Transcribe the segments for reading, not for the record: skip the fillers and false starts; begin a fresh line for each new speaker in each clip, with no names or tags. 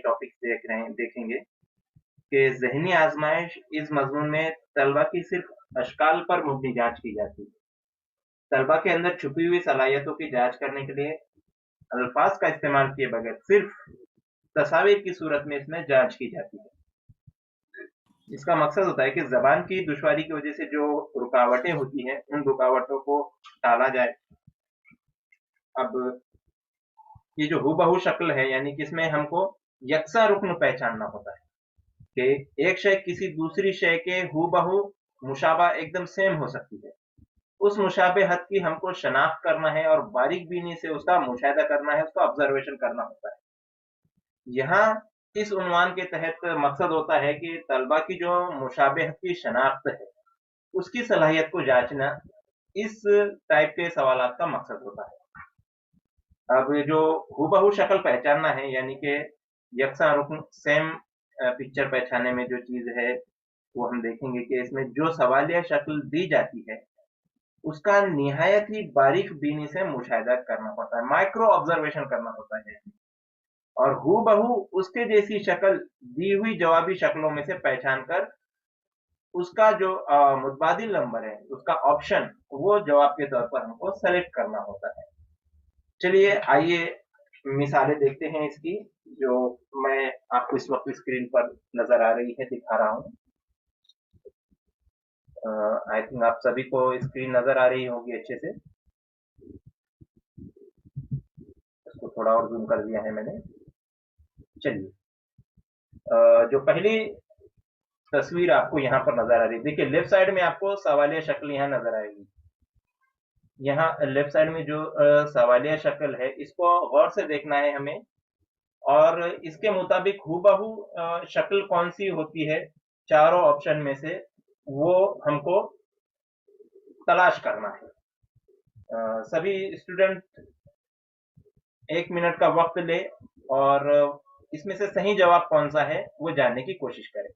Topic देखेंगे कि ज़हनी आजमाइश इस मजमून में तलबा की सिर्फ अशकाल पर मुबनी जांच की जाती है। तलबा के अंदर छुपी हुई सलाहियतों की जांच करने के लिए अल्फाज का इस्तेमाल किए बगैर सिर्फ तस्वीर की सूरत में इसमें जांच की जाती है। इसका मकसद होता है कि जबान की दुश्वारी की वजह से जो रुकावटें होती हैं उन रुकावटों को टाला जाए। अब ये जो हूबहू शक्ल है यानी कि इसमें हमको यकसा रुक्न पहचानना होता है कि एक शय किसी दूसरी शय के हूबहू मुशाबा एकदम सेम हो सकती है। उस मुशाबहत की हमको शनाख्त करना है और बारीक बीनी से उसका मुशाहिदा करना है, उसका ऑब्जर्वेशन करना होता है। यहाँ इस उन्वान के तहत मकसद होता है कि तलबा की जो मुशाबहत की शनाख्त है उसकी सलाहियत को जांचना इस टाइप के सवालात का मकसद होता है। अब जो हूबहू शक्ल पहचानना है यानी कि यकसा रुकन सेम पिक्चर पहचानने में जो चीज है वो हम देखेंगे कि इसमें जो सवालिया शक्ल दी जाती है उसका निहायत ही बारीक बीनी से मुशाहिदा करना होता है, माइक्रो ऑब्जर्वेशन करना होता है और हूबहू उसके जैसी शक्ल दी हुई जवाबी शक्लों में से पहचान कर उसका जो मुतबादिल नंबर है उसका ऑप्शन वो जवाब के तौर पर हमको सेलेक्ट करना होता है। चलिए आइए मिसालें देखते हैं इसकी जो मैं आपको इस वक्त स्क्रीन पर नजर आ रही है, दिखा रहा हूँ। आई थिंक आप सभी को स्क्रीन नजर आ रही होगी अच्छे से। इसको थोड़ा और जूम कर दिया है मैंने। चलिए जो पहली तस्वीर आपको यहाँ पर नजर आ रही है, देखिए लेफ्ट साइड में आपको सवालिया शक्ल यहाँ नजर आएगी। यहाँ लेफ्ट साइड में जो सवालिया शक्ल है इसको गौर से देखना है हमें और इसके मुताबिक हूबहू शक्ल कौन सी होती है चारों ऑप्शन में से वो हमको तलाश करना है। सभी स्टूडेंट 1 मिनट का वक्त ले और इसमें से सही जवाब कौन सा है वो जानने की कोशिश करें।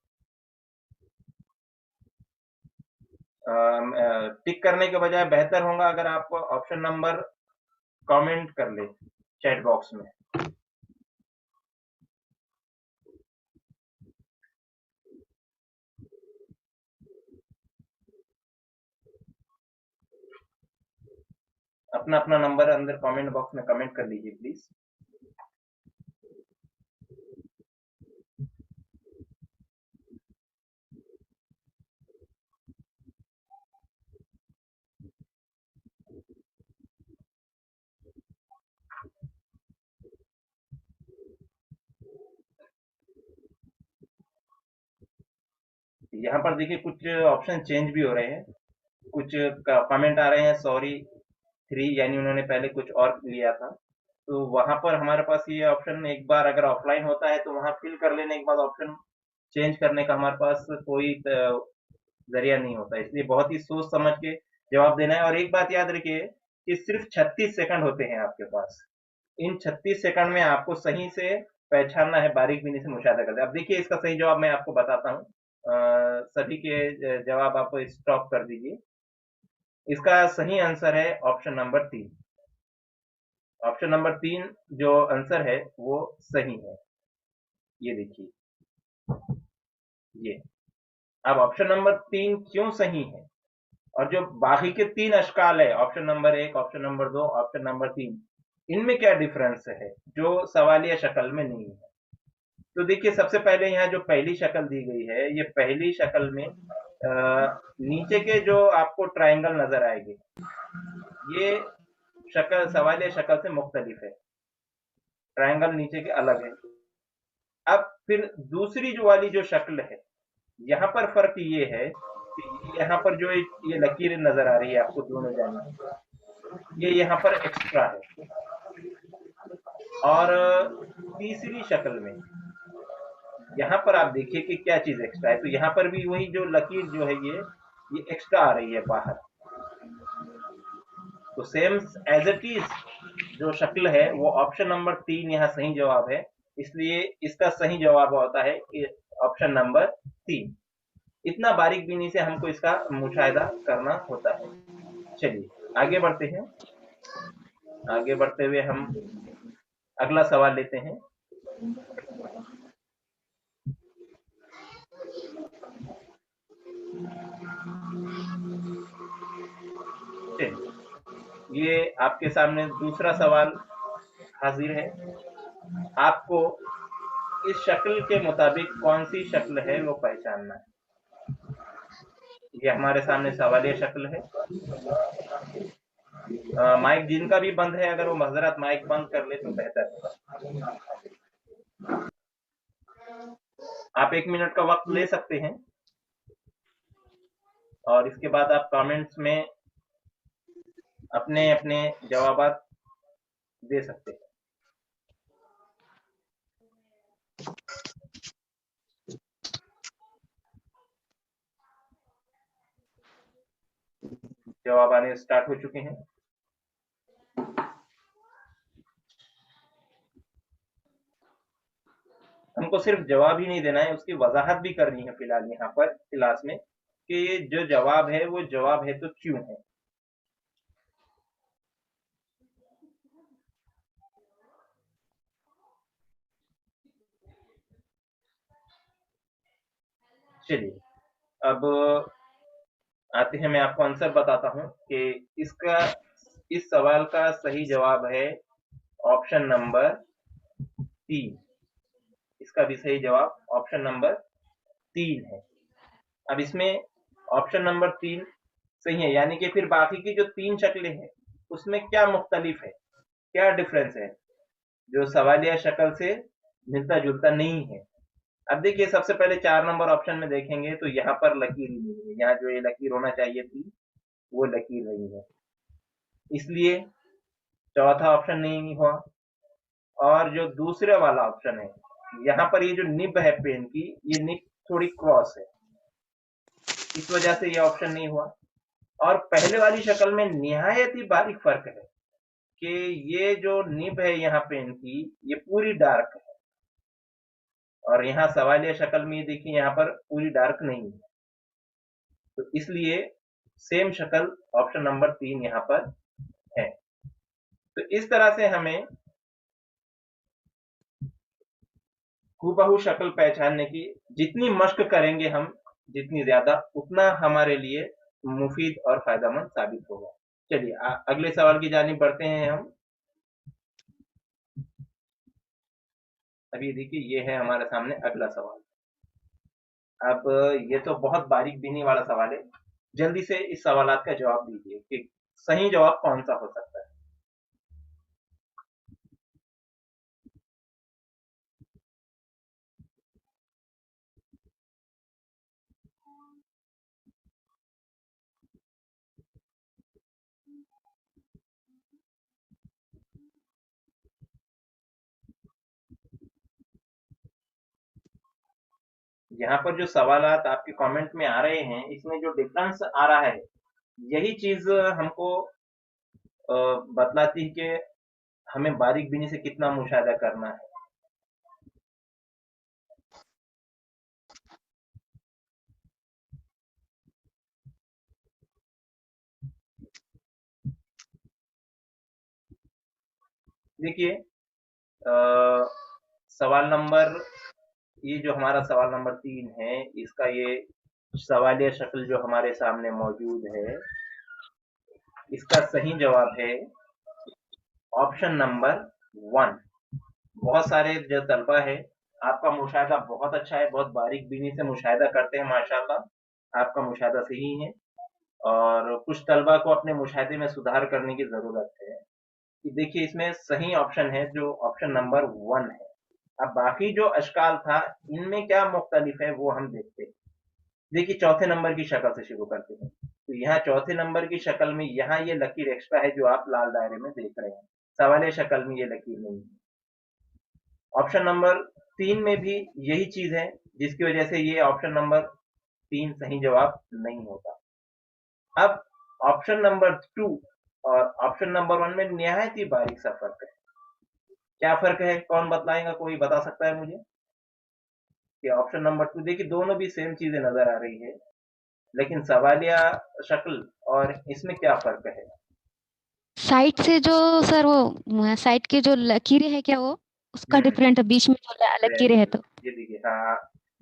टिक करने के बजाय बेहतर होगा अगर आप ऑप्शन नंबर कमेंट कर ले चैट बॉक्स में। अपना अपना नंबर अंदर कमेंट बॉक्स में कमेंट कर लीजिए प्लीज। यहाँ पर देखिए कुछ ऑप्शन चेंज भी हो रहे हैं, कुछ कमेंट आ रहे हैं सॉरी 3 यानी उन्होंने पहले कुछ और लिया था, तो वहां पर हमारे पास ये ऑप्शन एक बार अगर ऑफलाइन होता है तो वहां फिल कर लेने के बाद ऑप्शन चेंज करने का हमारे पास कोई जरिया नहीं होता, इसलिए बहुत ही सोच समझ के जवाब देना है। और एक बात याद रखिए कि सिर्फ 36 सेकंड होते हैं आपके पास, इन 36 सेकंड में आपको सही से पहचानना है, बारीक बीनी से मुशाहिदा करते हैं। अब देखिए इसका सही जवाब मैं आपको बताता हूँ, सभी के जवाब आप स्टॉप कर दीजिए। इसका सही आंसर है ऑप्शन नंबर 3। ऑप्शन नंबर 3 जो आंसर है वो सही है। ये देखिए ये। अब ऑप्शन नंबर 3 क्यों सही है और जो बाकी के 3 अशकाल है option number 1, option number 2, option number 3, इनमें क्या डिफरेंस है जो सवालिया शक्ल में नहीं है। तो देखिए सबसे पहले यहाँ जो पहली शक्ल दी गई है ये पहली शक्ल में नीचे के जो आपको ट्राइंगल नजर आएंगे ये शक्ल सवालिया शक्ल से मुख्तलिफ है, ट्राइंगल नीचे के अलग है। अब फिर दूसरी जो वाली जो शक्ल है यहाँ पर फर्क ये है कि यहाँ पर जो ये लकीर नजर आ रही है आपको दोनों जानिब, ये यहाँ पर एक्स्ट्रा है। और तीसरी शक्ल में यहाँ पर आप देखिए कि क्या चीज एक्स्ट्रा है, तो यहाँ पर भी वही जो लकीर जो है ये एक्स्ट्रा आ रही है बाहर। तो सेम एज इट इज जो शक्ल है वो ऑप्शन नंबर 3 यहाँ सही जवाब है, इसलिए इसका सही जवाब होता है ऑप्शन नंबर 3। इतना बारीक बीनी से हमको इसका मुशाहिदा करना होता है। चलिए आगे बढ़ते हैं। आगे बढ़ते हुए हम अगला सवाल लेते हैं। ये आपके सामने दूसरा सवाल हाजिर है। आपको इस शक्ल के मुताबिक कौन सी शक्ल है वो पहचानना है। ये हमारे सामने सवालिया शक्ल है। माइक जिनका भी बंद है, अगर वो हजरत माइक बंद कर ले तो बेहतर है। आप 1 मिनट का वक्त ले सकते हैं और इसके बाद आप कमेंट्स में अपने अपने जवाबात दे सकते हैं। जवाब आने स्टार्ट हो चुके हैं। हमको सिर्फ जवाब ही नहीं देना है, उसकी वजाहत भी करनी है फिलहाल यहाँ पर क्लास में, कि ये जो जवाब है वो जवाब है तो क्यों है। चलिए अब आते हैं, मैं आपको आंसर बताता हूं कि इसका इस सवाल का सही जवाब है ऑप्शन नंबर 3। इसका भी सही जवाब ऑप्शन नंबर 3 है। अब इसमें ऑप्शन नंबर 3 सही है, यानी कि फिर बाकी की जो 3 शक्लें हैं उसमें क्या मुख्तलिफ है, क्या डिफरेंस है जो सवालिया शक्ल से मिलता जुलता नहीं है। अब देखिए, सबसे पहले 4 नंबर ऑप्शन में देखेंगे तो यहाँ पर लकीर ही नहीं है। यहाँ जो ये लकीर होना चाहिए थी वो लकीर नहीं है, इसलिए चौथा ऑप्शन नहीं हुआ। और जो दूसरे वाला ऑप्शन है, यहाँ पर ये जो निब है पेन की, ये निब थोड़ी क्रॉस है, इस वजह से ये ऑप्शन नहीं हुआ। और पहले वाली शक्ल में निहायत ही बारीक फर्क है कि ये जो निब है यहाँ पेन की, ये पूरी डार्क है, और यहाँ सवालिया शक्ल में ये देखिए यहाँ पर पूरी डार्क नहीं है। तो इसलिए सेम शक्ल ऑप्शन नंबर 3 यहाँ पर है। तो इस तरह से हमें हूबहू शक्ल पहचानने की जितनी मश्क करेंगे हम, जितनी ज्यादा, उतना हमारे लिए मुफीद और फायदेमंद साबित होगा। चलिए अगले सवाल की जानिब बढ़ते हैं हम। अभी देखिए, ये है हमारे सामने अगला सवाल। अब ये तो बहुत बारीक बीनी वाला सवाल है, जल्दी से इस सवालात का जवाब दीजिए कि सही जवाब कौन सा हो सकता है। यहाँ पर जो सवालात आपके कमेंट में आ रहे हैं, इसमें जो डिफरेंस आ रहा है, यही चीज हमको बतलाती है कि हमें बारीक बीनी से कितना मुशाहिदा करना है। देखिए, सवाल नंबर, ये जो हमारा सवाल नंबर 3 है, इसका ये सवालिया शक्ल जो हमारे सामने मौजूद है, इसका सही जवाब है ऑप्शन नंबर 1। बहुत सारे जो तलबा है, आपका मुशाहिदा बहुत अच्छा है, बहुत बारीक बीनी से मुशाहिदा करते हैं, माशाल्लाह आपका मुशाहिदा सही है। और कुछ तलबा को अपने मुशाहिदे में सुधार करने की जरूरत है। कि देखिए, इसमें सही ऑप्शन है जो ऑप्शन नंबर 1 है। अब बाकी जो अशकाल था, इनमें क्या मुख्तलिफ है वो हम देखते हैं। देखिए, चौथे नंबर की शक्ल से शुरू करते हैं। तो यहाँ चौथे नंबर की शक्ल में यहाँ ये लकीर एक्स्ट्रा है जो आप लाल दायरे में देख रहे हैं, सवालिया शक्ल में ये लकीर नहीं है। ऑप्शन नंबर 3 में भी यही चीज है, जिसकी वजह से ये ऑप्शन नंबर 3 सही जवाब नहीं होता। अब ऑप्शन नंबर 2 और ऑप्शन नंबर 1 में निहायत ही बारीक सा फर्क है। क्या फर्क है, कौन बतलाएगा, कोई बता सकता है मुझे? कि ऑप्शन नंबर 2, देखिए दोनों भी सेम चीजें नजर आ रही है, लेकिन सवालिया शक्ल और इसमें क्या फर्क है?
साइड से जो सर वो साइड के जो लकीरें है क्या वो उसका डिफरेंट है, बीच में जो लकीरें है तो
ये देखिए, हाँ,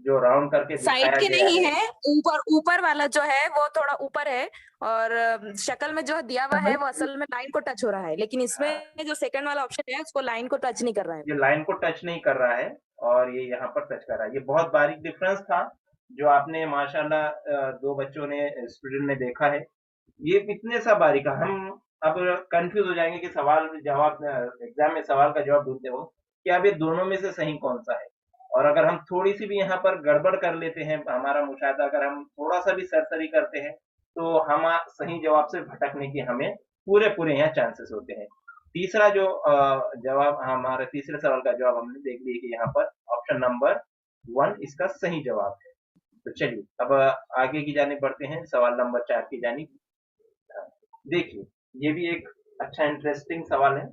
जो राउंड करके
साइड
दिखाया
के
गया
नहीं
है।
है, ऊपर ऊपर वाला जो है वो थोड़ा ऊपर है, और शक्ल में जो दिया हुआ है वो असल में लाइन को टच हो रहा है, लेकिन इसमें जो सेकंड वाला ऑप्शन है उसको लाइन को टच नहीं कर रहा है।
ये लाइन को टच नहीं कर रहा है और ये यहाँ पर टच कर रहा है। ये बहुत बारीक डिफरेंस था जो आपने माशाल्लाह दो बच्चों ने स्टूडेंट ने देखा है। ये इतने सा बारीक है, हम अब कंफ्यूज हो जाएंगे कि सवाल जवाब एग्जाम में सवाल का जवाब ढूंढते हो कि अब ये दोनों में से सही कौन सा है। और अगर हम थोड़ी सी भी यहाँ पर गड़बड़ कर लेते हैं, हमारा मुशाहिदा अगर हम थोड़ा सा भी सरसरी करते हैं, तो हम सही जवाब से भटकने की हमें पूरे पूरे यहाँ चांसेस होते हैं। तीसरा जो जवाब, हमारे तीसरे सवाल का जवाब हमने देख लिया कि यहाँ पर ऑप्शन नंबर 1 इसका सही जवाब है। तो चलिए अब आगे की जानिब बढ़ते हैं, सवाल नंबर 4 की जानिब। देखिए, ये भी एक अच्छा इंटरेस्टिंग सवाल है।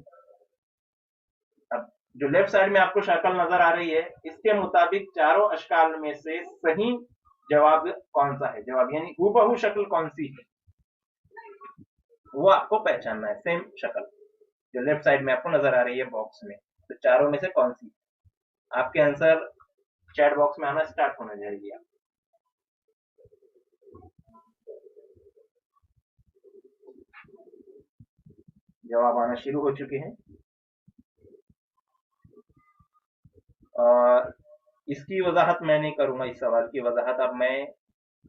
अब जो लेफ्ट साइड में आपको शक्ल नजर आ रही है, इसके मुताबिक चारों अशकाल में से सही जवाब कौन सा है, जवाब यानी हूबहू शक्ल कौन सी है, वो आपको पहचानना है। सेम शक्ल जो लेफ्ट साइड में आपको नजर आ रही है बॉक्स में, तो चारों में से कौन सी। आपके आंसर चैट बॉक्स में आना स्टार्ट होने जाएगी। जवाब आना शुरू हो चुके हैं और इसकी वजाहत मैं नहीं करूंगा, इस सवाल की वजाहत अब मैं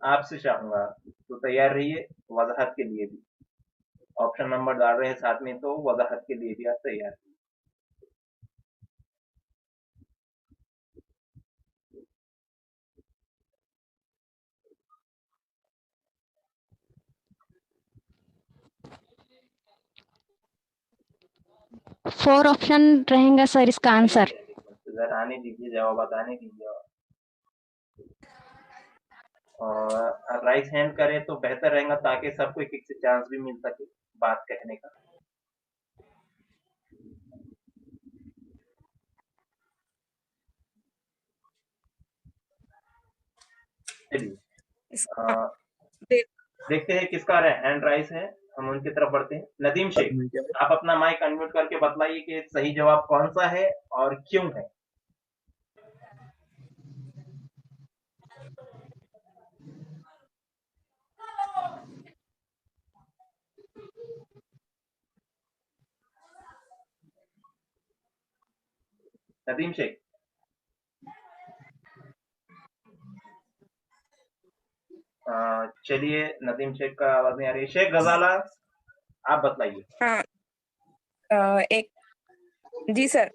आपसे चाहूंगा, तो तैयार रहिए वजाहत के लिए भी। ऑप्शन नंबर डाल रहे हैं साथ में, तो वजाहत के लिए भी आप तैयार रहिए।
फोर ऑप्शन रहेगा सर इसका आंसर।
जरा आने दीजिए, जवाब बताने दीजिए। और राइस हैंड करें तो बेहतर रहेगा, ताकि सबको एक एक से चांस भी मिल सके बात कहने का। चलिए
इसका
देखते हैं किसका हैंड राइस है, हम उनकी तरफ बढ़ते हैं। नदीम शेख, आप अपना माइक अनम्यूट करके बतलाइए कि सही जवाब कौन सा है और क्यों है। नदीम शेख, चलिए नदीम शेख का आवाज नहीं आ रही। शेख गजाला, आप बतलाइए।
हाँ, एक जी सर,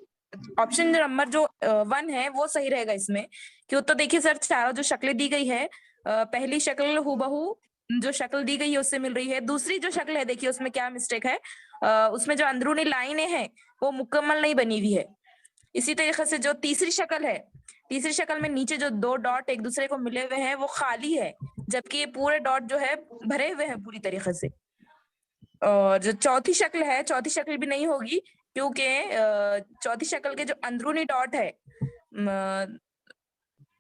ऑप्शन नंबर जो 1 है वो सही रहेगा इसमें। क्यों तो देखिए सर, चारों जो शक्लें दी गई है, पहली शक्ल हूबहू जो शक्ल दी गई है उससे मिल रही है। दूसरी जो शक्ल है देखिए उसमें क्या मिस्टेक है, उसमें जो अंदरूनी लाइनें हैं वो मुकम्मल नहीं बनी हुई है। इसी तरीके से जो तीसरी शक्ल है, तीसरी शक्ल में नीचे जो 2 डॉट एक दूसरे को मिले हुए हैं वो खाली है, जबकि ये पूरे डॉट जो है भरे हुए हैं पूरी तरीके से। और जो चौथी शक्ल है, चौथी शक्ल भी नहीं होगी, क्योंकि चौथी शक्ल के जो अंदरूनी डॉट है,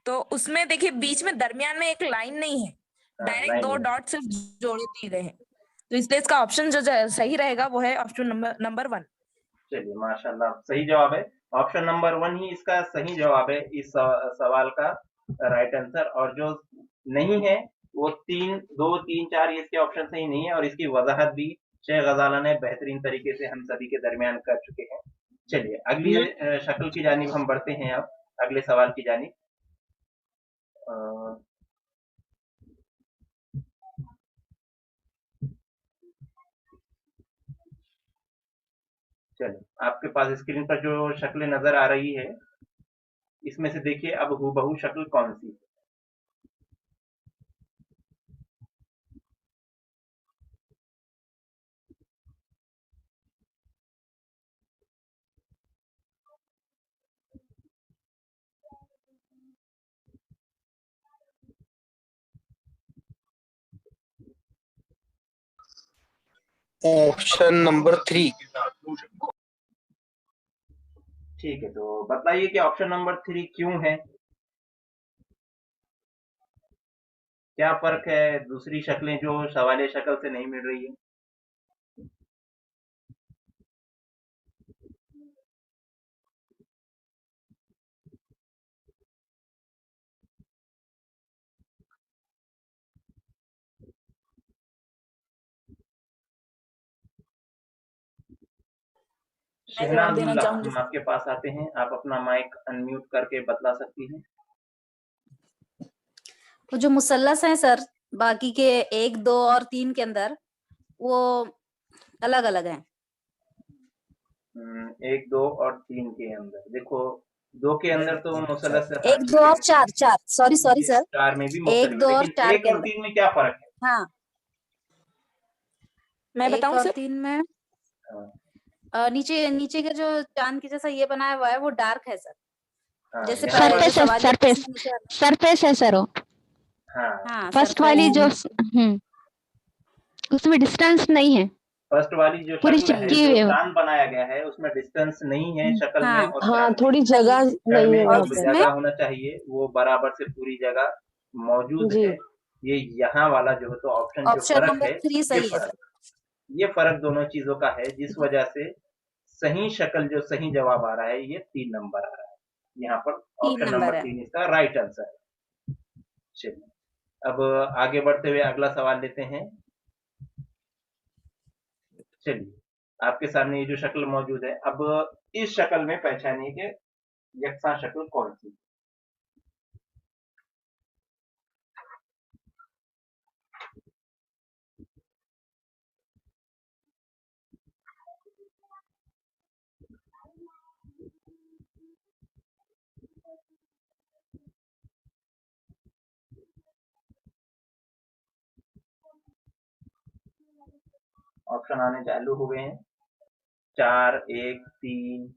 तो उसमें देखिए बीच में दरमियान में एक लाइन नहीं है, डायरेक्ट 2
लाइन।
डॉट सिर्फ जोड़े दिए गए हैं। तो इसलिए इसका ऑप्शन जो सही रहेगा वो है ऑप्शन नंबर 1।
चलिए माशाल्लाह, सही जवाब है। ऑप्शन नंबर 1 ही इसका सही जवाब है इस सवाल का राइट आंसर। और जो नहीं है वो 3, 2, 3, 4 इसके ऑप्शन सही नहीं है, और इसकी वजाहत भी शेख गजाला ने बेहतरीन तरीके से हम सभी के दरमियान कर चुके हैं। चलिए अगली शक्ल की जानिब हम बढ़ते हैं, अब अगले सवाल की जानिब। चलिए आपके पास स्क्रीन पर जो शक्लें नजर आ रही है, इसमें से देखिए अब हूबहू शक्ल कौन सी है।
Option number 3।
ठीक है, तो बताइए कि ऑप्शन नंबर 3 क्यों है, क्या फर्क है दूसरी शक्लें जो सवालिया शक्ल से नहीं मिल रही है।
मैं जवाब देना
शहनाजुल्लाह,
चाहूंगी
हम
सर।
आपके पास आते हैं, आप अपना माइक अनम्यूट करके बतला सकती हैं।
तो जो मुसल्लस है सर, बाकी के 1, 2 और 3 के अंदर वो अलग अलग हैं।
1, 2 और 3 के अंदर देखो, 2 के अंदर तो मुसलसल, हाँ
1, 2
ठीक है,
और 4, 4 सॉरी
ठीक है,
सर,
4 में भी
1,
मुख्तलिफ
2
है,
और
लेकिन
4
1
के
और
अंदर।
3 में क्या फर्क है?
हाँ,
मैं
1
बताऊं
और
सर?
3 में
हाँ,
नीचे नीचे के जो चांद के जैसा ये बनाया हुआ है वो डार्क है सर।
हाँ,
जैसे
यहाँ
पहले
पर
जो
सरफेस है,
सवालिया
सरफेस
प्रश्न नीचे वाला-
सरफेस है सर वो।
हाँ,
हाँ
फर्स्ट
सरफेस
वाली
है।
जो उसमें डिस्टेंस नहीं है,
फर्स्ट वाली जो
पूरी
शक्ल है,
चिपकी
जो
हुई है वो।
चाँद बनाया गया है, उसमें डिस्टेंस नहीं है शक्ल में
हाँ
और
हाँ,
चाँद में।
थोड़ी
नहीं
जगह
है।
छड़
नहीं
में
है
और
वहाँ
जो
पे।
इसमें
जगह होना चाहिए वो बराबर से पूरी जगह मौजूद
जी।
है। ये यहाँ वाला जो है तो ऑप्शन जो
ऑप्शन
फर्क
नंबर
है,
3
ये
सही है
फर्क
सर।
ये फर्क दोनों चीजों का है, जिस वजह से सही शक्ल जो सही जवाब आ रहा है ये 3 नंबर आ रहा है। यहाँ पर
3
ऑप्शन
नंबर
नंबर
है।
3 इसका राइट आंसर है। चलिए, अब आगे बढ़ते हुए अगला सवाल लेते हैं। चलिए, आपके सामने ये जो शक्ल मौजूद है, अब इस शक्ल में पहचानिए कि यकसा शक्ल कौन सी। ऑप्शन आने चालू हो गए हैं, 4, 1, 3।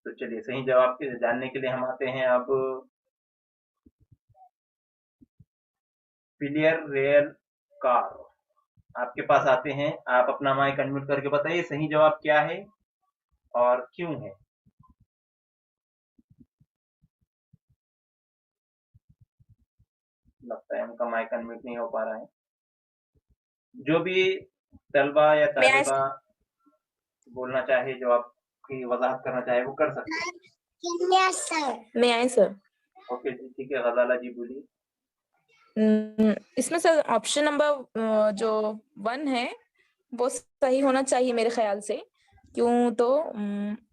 तो चलिए, सही जवाब के जानने के लिए हम आते हैं अब फिलियर रेयल कार। आपके पास आते हैं, आप अपना माइक अनम्यूट करके बताइए सही जवाब क्या है और क्यों है। लगता है उनका माइक अनम्यूट नहीं हो पा रहा है। जो भी तलबा या
मैं आए
तालिबा बोलना चाहे, जो आपकी वजाहत करना चाहे, वो कर सकते हैं।
मैं आए सर।
ओके जी, ठीक है, गजाला जी बोलिए।
इसमें सर ऑप्शन नंबर जो 1 है वो सही होना चाहिए मेरे ख्याल से। क्यों तो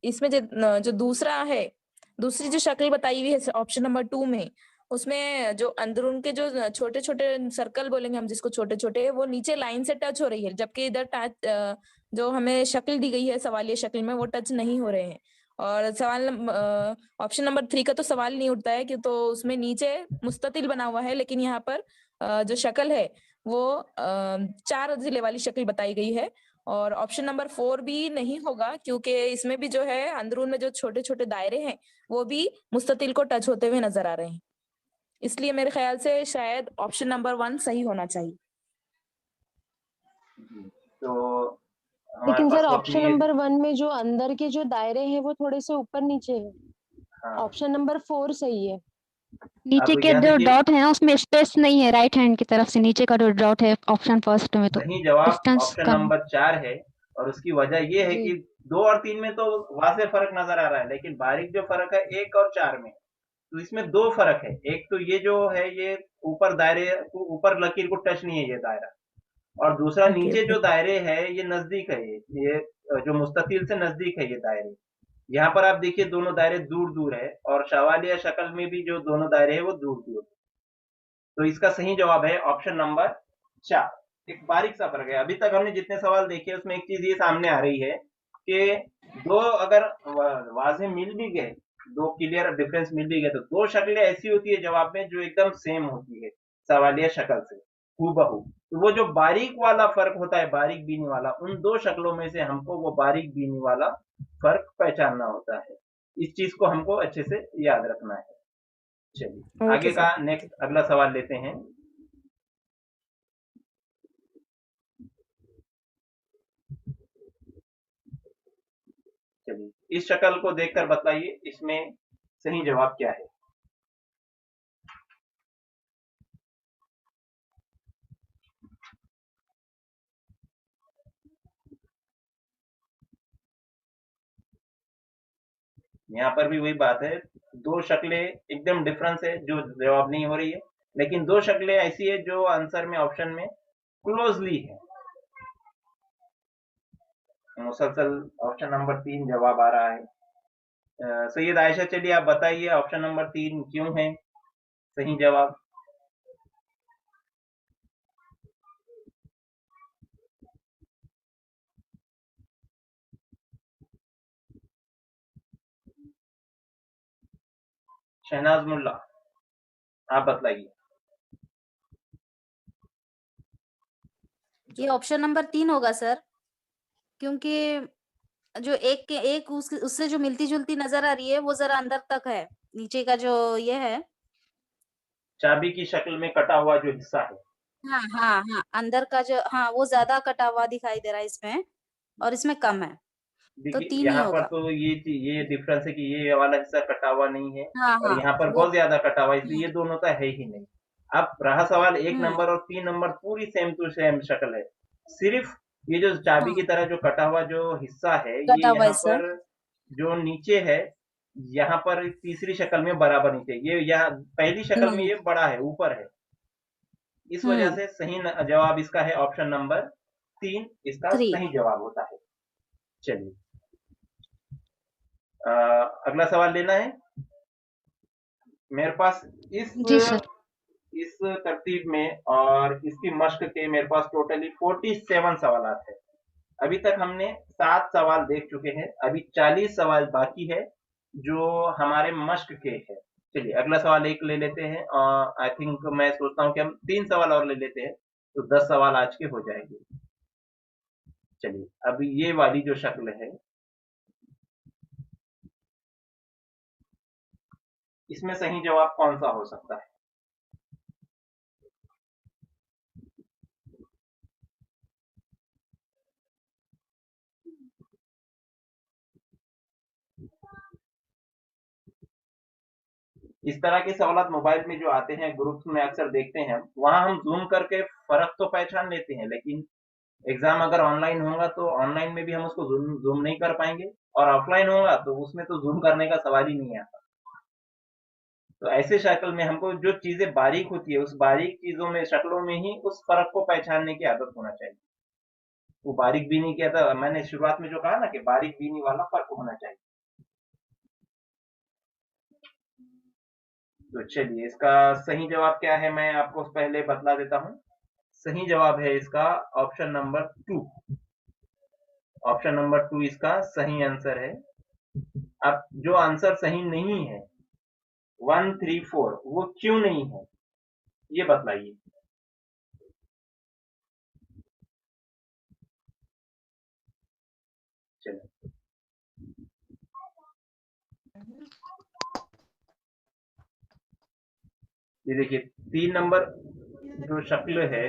इसमें जो दूसरा है, दूसरी जो शक्ल बताई हुई है ऑप्शन नंबर 2 में, उसमें जो अंदरून के जो छोटे छोटे सर्कल बोलेंगे हम जिसको छोटे छोटे, वो नीचे लाइन से टच हो रही है, जबकि इधर जो हमें शक्ल दी गई है सवालिया शक्ल में वो टच नहीं हो रहे हैं। और ऑप्शन नंबर 3 का तो सवाल नहीं उठता है कि तो उसमें नीचे मुस्ततिल बना हुआ है, लेकिन यहाँ पर जो शक्ल है वो 4 जिले वाली शक्ल बताई गई है। और ऑप्शन नंबर 4 भी नहीं होगा, क्योंकि इसमें भी जो है अंदरून में जो छोटे छोटे दायरे हैं वो भी मुस्ततिल को टच होते हुए नजर आ रहे हैं। इसलिए मेरे ख्याल से शायद ऑप्शन नंबर 1 सही होना चाहिए।
तो हमारे
लेकिन
पास
सर
तो
ऑप्शन
अपनी
नंबर 1 में जो अंदर के जो दायरे हैं वो थोड़े से ऊपर नीचे है।
हाँ,
ऑप्शन नंबर 4 सही है।
नीचे
अब
के
यहाँ
जो
देखिए,
डॉट है ना उसमें स्पेस नहीं है, राइट हैंड की तरफ से नीचे का जो डॉट है ऑप्शन फर्स्ट में, तो
सही जवाब
डिस्टेंस
ऑप्शन
कम।
नंबर 4 है। और उसकी वजह ये है
जी।
कि 2 और 3 में तो वाज़ेह फर्क नजर आ रहा है, लेकिन बारीक जो फर्क है 1 और 4 में, तो इसमें 2 फर्क है। एक तो ये जो है ये ऊपर दायरे को, ऊपर लकीर को टच नहीं है ये दायरा, और दूसरा
ओके
नीचे
ओके।
जो दायरे है ये नजदीक है, ये जो मुस्ततिल से नजदीक है ये दायरे। यहाँ पर आप देखिए दोनों दायरे दूर दूर है, और शवालिया शक्ल में भी जो दोनों दायरे है वो दूर दूर। तो इसका सही जवाब है ऑप्शन नंबर 4। एक बारीक सा फर्क है। अभी तक हमने जितने सवाल देखे उसमें एक चीज ये सामने आ रही है कि दो अगर वाजे मिल भी गए, दो क्लियर डिफरेंस मिल भी गए, तो दो शक्लें ऐसी होती है जवाब में जो एकदम सेम होती है सवालिया शक्ल से हूबहू। तो वो जो बारीक वाला फर्क होता है, बारीक बीनी वाला, उन दो शक्लों में से हमको वो बारीक बीनी वाला फर्क पहचानना होता है। इस चीज को हमको अच्छे से याद रखना है। चलिए, आगे
ओके
का
सर।
नेक्स्ट अगला सवाल लेते हैं। चलिए, इस शक्ल को देखकर बताइए इसमें सही जवाब क्या है। यहाँ पर भी वही बात है, दो शक्लें एकदम डिफरेंस है जो जवाब नहीं हो रही है, लेकिन दो शक्लें ऐसी है जो आंसर में ऑप्शन में क्लोजली है। मुसलसल ऑप्शन नंबर 3 जवाब आ रहा है। सैयद आयशा, चलिए आप बताइए ऑप्शन नंबर 3 क्यों है सही जवाब? शहनाज मुल्ला, आप बतलाइए।
ये ऑप्शन नंबर 3 होगा सर, क्योंकि जो एक के एक उससे जो मिलती-जुलती नज़र आ रही है, वो ज़रा अंदर तक है। नीचे का जो ये है,
चाबी की शक्ल में कटा हुआ जो हिस्सा है।
हाँ, हाँ, हाँ, अंदर का जो, हाँ, वो ज़्यादा कटा हुआ दिखाई दे रहा है इसमें, और इसमें कम है, तो
देखिए
3 ही
यहाँ पर
होगा।
तो ये डिफरेंस है कि ये वाला हिस्सा कटा हुआ नहीं है
हाँ,
और
हाँ,
यहाँ पर
वो
बहुत ज्यादा कटा हुआ है, इसलिए
हुँ,
ये दोनों तो है ही नहीं। अब रहा सवाल 1
हुँ,
नंबर और 3 नंबर, पूरी सेम टू सेम शक्ल है। सिर्फ ये जो चाबी की
हाँ,
तरह जो कटा हुआ जो हिस्सा है, ये
कटा हुआ
यहाँ
हिस्सा।
पर जो नीचे है, यहाँ पर तीसरी शक्ल में बराबर नहीं चाहिए। ये यहाँ पहली शक्ल में
नहीं,
ये बड़ा है, ऊपर है। इस वजह
हुँ,
से सही जवाब इसका है ऑप्शन नंबर 3, इसका
3।
सही जवाब होता है। चलिए, अगला सवाल लेना है मेरे पास। इस
जी सर।
इस तरतीब में और इसकी मश्क के मेरे पास टोटली 47 सवाल है। अभी तक हमने 7 सवाल देख चुके हैं, अभी 40 सवाल बाकी है जो हमारे मश्क के हैं। चलिए अगला सवाल एक ले लेते हैं, और आई थिंक मैं सोचता हूँ कि हम 3 सवाल और ले लेते हैं तो 10 सवाल आज के हो जाएंगे। चलिए, अभी ये वाली जो शक्ल है, इसमें सही जवाब कौन सा हो सकता है? इस तरह के सवाल मोबाइल में जो आते हैं, ग्रुप्स में अक्सर देखते हैं, वहां हम जूम करके फर्क तो पहचान लेते हैं, लेकिन एग्जाम अगर ऑनलाइन होगा तो ऑनलाइन में भी हम उसको जूम जूम नहीं कर पाएंगे, और ऑफलाइन होगा तो उसमें तो जूम करने का सवाल ही नहीं आता। तो ऐसे शक्ल में हमको जो चीजें बारीक होती है, उस बारीक चीजों में, शक्लों में ही उस फर्क को पहचानने की आदत होना चाहिए। वो बारीक बीनी किया था मैंने शुरुआत में जो कहा ना कि बारीक बीनी वाला फर्क होना चाहिए। तो चलिए, इसका सही जवाब क्या है मैं आपको पहले बतला देता हूँ। सही जवाब है इसका ऑप्शन नंबर 2। ऑप्शन नंबर 2 इसका सही आंसर है। अब जो आंसर सही नहीं है 134, वो क्यों नहीं है, ये बतलाइए। चलिए, ये देखिए 3 नंबर जो शक्ल है,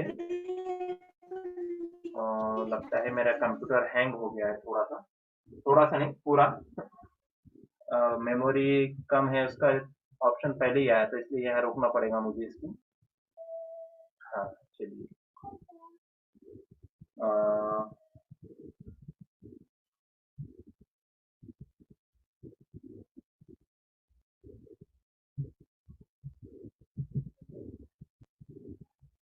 लगता है मेरा कंप्यूटर हैंग हो गया है थोड़ा सा नहीं, पूरा। मेमोरी कम है उसका, ऑप्शन पहले ही आया था, इसलिए यहाँ रोकना पड़ेगा मुझे इसको। हाँ, चलिए,